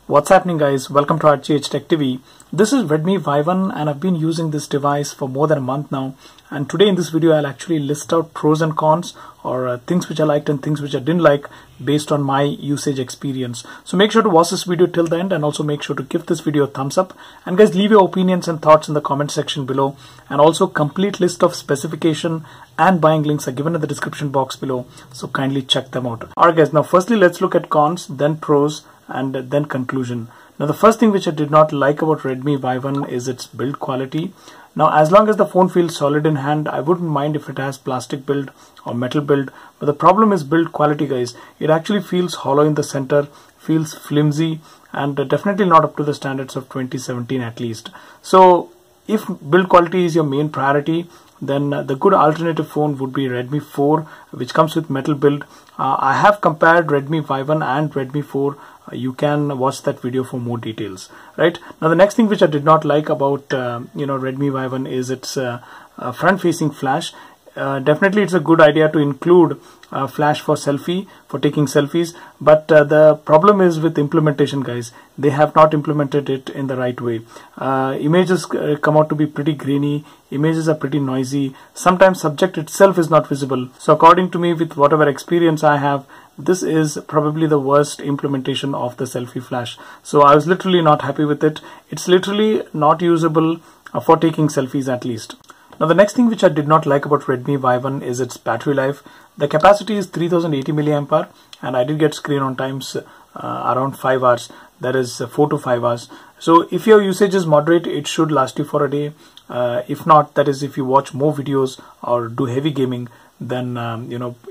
What's happening, guys? Welcome to RGHtechTv. This is Redmi Y1 and I've been using this device for more than a month now, and today in this video I'll actually list out pros and cons, or things which I liked and things which I didn't like based on my usage experience. So make sure to watch this video till the end, and also make sure to give this video a thumbs up, and guys, leave your opinions and thoughts in the comment section below, and also complete list of specification and buying links are given in the description box below, so kindly check them out. Alright guys, now firstly let's look at cons, then pros, and then conclusion. Now the first thing which I did not like about Redmi Y1 is its build quality. Now as long as the phone feels solid in hand, I wouldn't mind if it has plastic build or metal build, but the problem is build quality, guys. It actually feels hollow in the center, feels flimsy, and definitely not up to the standards of 2017 at least. So if build quality is your main priority, then the good alternative phone would be Redmi 4, which comes with metal build. I have compared Redmi Y1 and Redmi 4. You can watch that video for more details. Right now, the next thing which I did not like about Redmi Y1 is its front-facing flash. Definitely, it's a good idea to include flash for taking selfies, but the problem is with implementation, guys. They have not implemented it in the right way. Images come out to be pretty grainy. Images are pretty noisy. Sometimes subject itself is not visible. So according to me, with whatever experience I have, this is probably the worst implementation of the selfie flash. So I was literally not happy with it. It's literally not usable for taking selfies at least. Now the next thing which I did not like about Redmi Y1 is its battery life. The capacity is 3080 mAh, and I did get screen on times around 5 hours. That is 4 to 5 hours. So if your usage is moderate, it should last you for a day. If not, that is if you watch more videos or do heavy gaming, then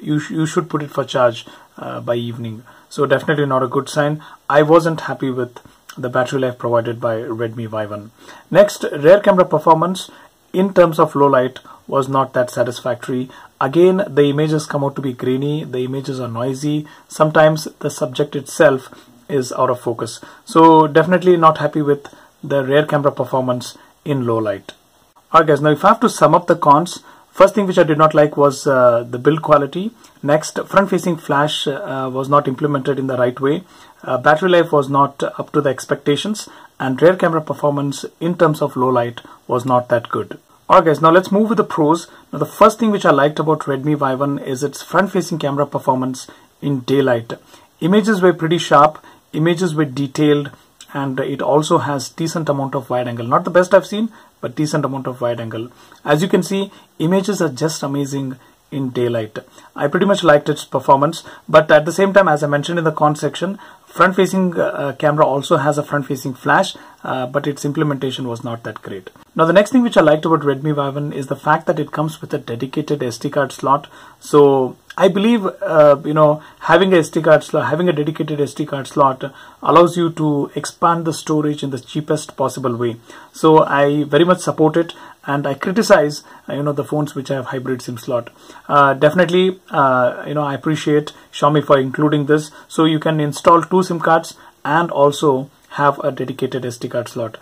you should put it for charge by evening. So definitely not a good sign. I wasn't happy with the battery life provided by Redmi Y1. Next, rear camera performance in terms of low light was not that satisfactory. Again, the images come out to be grainy, the images are noisy, sometimes the subject itself is out of focus. So definitely not happy with the rear camera performance in low light. Alright guys, now if I have to sum up the cons, first thing which I did not like was the build quality. Next, front-facing flash was not implemented in the right way. Battery life was not up to the expectations, and rear camera performance in terms of low light was not that good. Alright guys, now let's move with the pros. Now the first thing which I liked about Redmi Y1 is its front-facing camera performance in daylight. Images were pretty sharp, images were detailed, and it also has decent amount of wide angle. Not the best I've seen, but decent amount of wide angle. As you can see, images are just amazing in daylight. I pretty much liked its performance, but at the same time, as I mentioned in the con section, front-facing camera also has a front-facing flash, but its implementation was not that great. Now the next thing which I liked about Redmi Y1 is the fact that it comes with a dedicated SD card slot. So I believe having a dedicated SD card slot allows you to expand the storage in the cheapest possible way. So I very much support it, and I criticize the phones which have hybrid SIM slot. Definitely I appreciate Xiaomi for including this, so you can install 2 SIM cards and also have a dedicated SD card slot,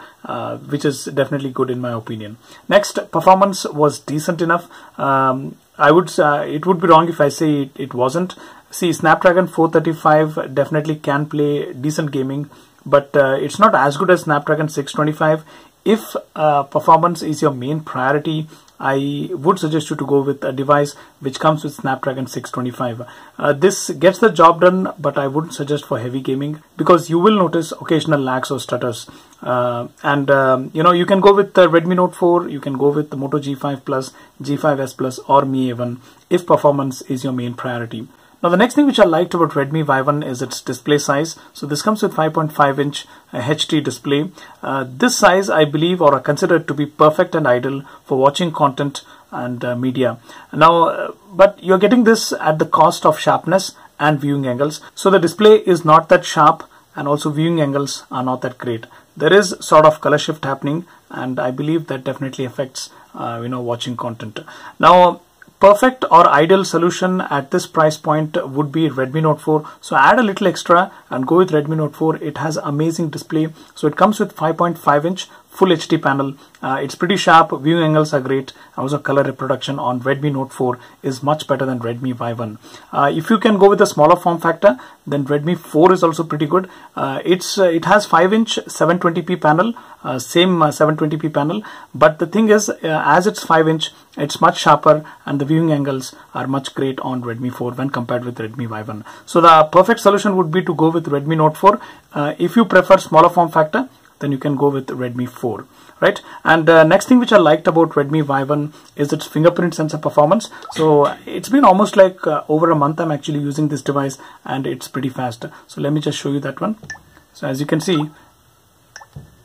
which is definitely good in my opinion. Next, performance was decent enough. I would it would be wrong if I say it wasn't. See, Snapdragon 435 definitely can play decent gaming, but it's not as good as Snapdragon 625. If performance is your main priority, I would suggest you to go with a device which comes with Snapdragon 625. This gets the job done, but I wouldn't suggest for heavy gaming, because you will notice occasional lags or stutters. You can go with the Redmi Note 4, you can go with the Moto G5 Plus, G5S Plus, or Mi A1 if performance is your main priority. Now the next thing which I liked about Redmi Y1 is its display size. So this comes with 5.5-inch HD display. This size, I believe, or I consider it to be perfect and ideal for watching content and media. Now, but you're getting this at the cost of sharpness and viewing angles. So the display is not that sharp, and also viewing angles are not that great. There is sort of color shift happening, and I believe that definitely affects watching content. Now, perfect or ideal solution at this price point would be Redmi Note 4. So add a little extra and go with Redmi Note 4. It has amazing display. So it comes with 5.5-inch full HD panel. It's pretty sharp, viewing angles are great, also color reproduction on Redmi Note 4 is much better than Redmi Y1. If you can go with a smaller form factor, then Redmi 4 is also pretty good. It has 5-inch 720p panel, same 720p panel, but the thing is, as it's 5-inch, it's much sharper and the viewing angles are much great on Redmi 4 when compared with Redmi Y1. So the perfect solution would be to go with Redmi Note 4. If you prefer smaller form factor, then you can go with Redmi 4, right? And next thing which I liked about Redmi Y1 is its fingerprint sensor performance. So it's been almost like over a month I'm actually using this device, and it's pretty fast. So let me just show you that one. So as you can see,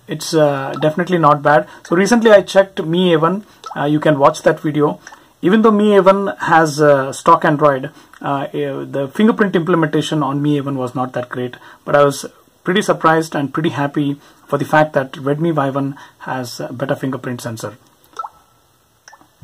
it's definitely not bad. So recently I checked Mi A1. You can watch that video. Even though Mi A1 has stock Android, the fingerprint implementation on Mi A1 was not that great, but I was pretty surprised and pretty happy for the fact that Redmi Y1 has a better fingerprint sensor,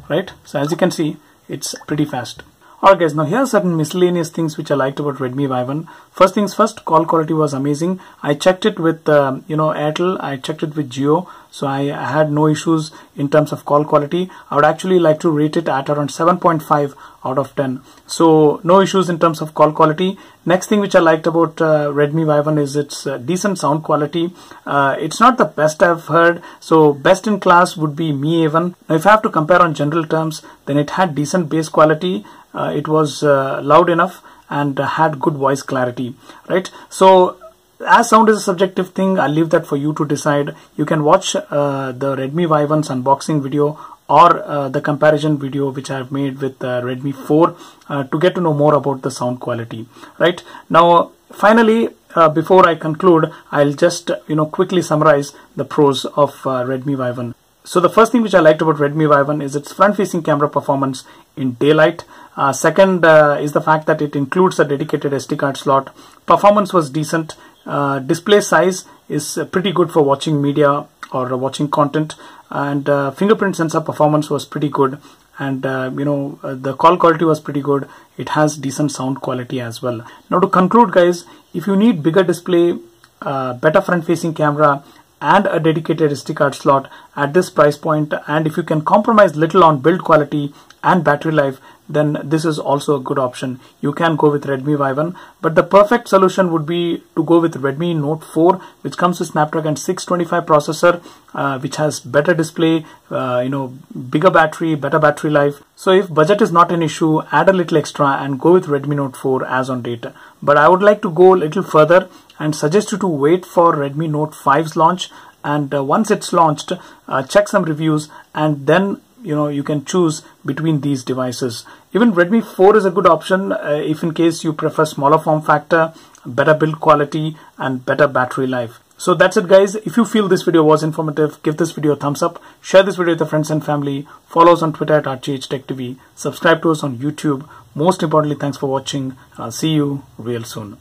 right? So as you can see, it's pretty fast. Alright guys, now here are certain miscellaneous things which I liked about Redmi Y1. First things first, call quality was amazing. I checked it with Airtel, I checked it with Jio, so I had no issues in terms of call quality. I would actually like to rate it at around 7.5 out of 10. So no issues in terms of call quality. Next thing which I liked about Redmi Y1 is its decent sound quality. It's not the best I've heard, so best in class would be Mi A1. Now if I have to compare on general terms, then it had decent bass quality. It was loud enough and had good voice clarity, right? So as sound is a subjective thing, I'll leave that for you to decide. You can watch the Redmi Y1's unboxing video or the comparison video which I've made with Redmi 4 to get to know more about the sound quality, right? Now finally, before I conclude, I'll just quickly summarize the pros of Redmi Y1. So the first thing which I liked about Redmi Y1 is its front-facing camera performance in daylight. Second is the fact that it includes a dedicated SD card slot. Performance was decent. Display size is pretty good for watching media or watching content, and fingerprint sensor performance was pretty good, and the call quality was pretty good. It has decent sound quality as well. Now to conclude guys, if you need bigger display, better front-facing camera, and a dedicated SD card slot at this price point, and if you can compromise little on build quality and battery life, then this is also a good option. You can go with Redmi Y1, but the perfect solution would be to go with Redmi Note 4, which comes with Snapdragon 625 processor, which has better display, bigger battery, better battery life. So if budget is not an issue, add a little extra and go with Redmi Note 4 as on date. But I would like to go a little further and suggest you to wait for Redmi Note 5's launch, and once it's launched, check some reviews, and then you can choose between these devices. Even Redmi 4 is a good option if in case you prefer smaller form factor, better build quality, and better battery life. So that's it guys. If you feel this video was informative, give this video a thumbs up, share this video with your friends and family, follow us on Twitter at RGHtechTv, subscribe to us on YouTube. Most importantly, thanks for watching. I'll see you real soon.